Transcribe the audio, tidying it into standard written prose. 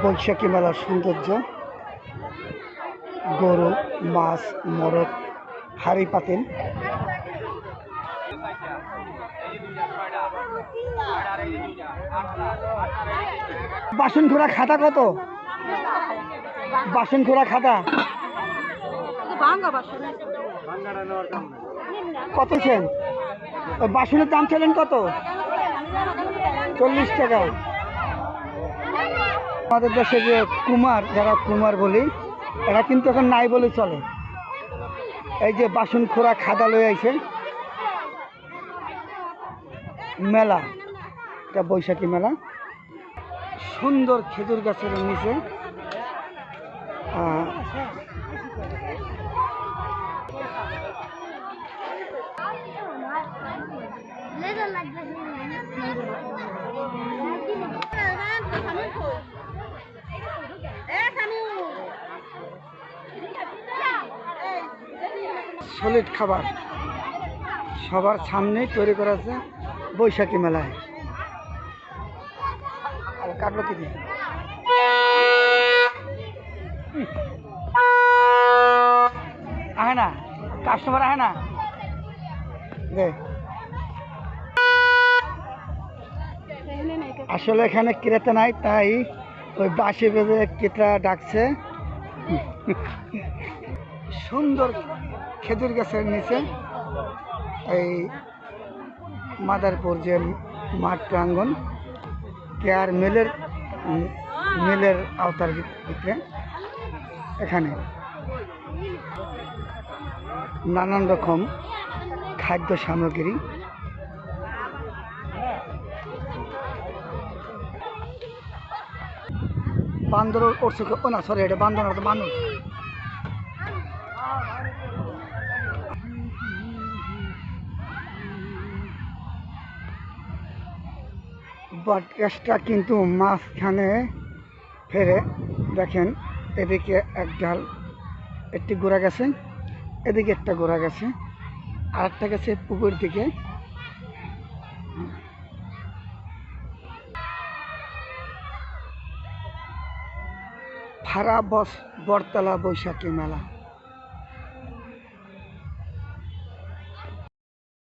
বৈশাখী মেলার সৌন্দর্য, গরু, মাছ, মোরগ, হাড়ি পাতিল। বাসন খোড়া খাতা কত? বাসন খোড়া খাতা কত ছেন? বাসনের দাম ছিলেন কত? 40 টাকা। আমাদের দেশে যে কুমার, যারা কুমার বলি, এরা কিন্তু এখন নাই বলে চলে। এই যে বাসন খোড়া খাদা লয়ে আইছে মেলা, এটা বৈশাখী মেলা। সুন্দর খেজুর গাছের নিচে সলিড খাবার সবার সামনে তৈরি করা আছে বৈশাখী মেলায়। আর কাটলো কি দিয়ে আহে না, কাস্টমার আহে না দে। আসলে এখানে ক্রেতা নাই, তাই ওই বাঁশি বেজে ক্রেতা ডাকছে। সুন্দর খেজুর গাছের নিচে এই মাদারপুর যে মাঠ প্রাঙ্গণ, কেয়ার মিলের আওতার ভিতরে এখানে নানান রকম খাদ্য সামগ্রী। বান্দর উঠছে, ও না সরি, এটা বান্দর না, মানুষ। বট গাছটা কিন্তু মাঝখানে ফেরে দেখেন, এদিকে এক ডাল একটি গোড়া গেছে, এদিকে একটা গোড়া গেছে, আর একটা গেছে পুকুর দিকে। ফারা বটতলা বৈশাখী মেলা।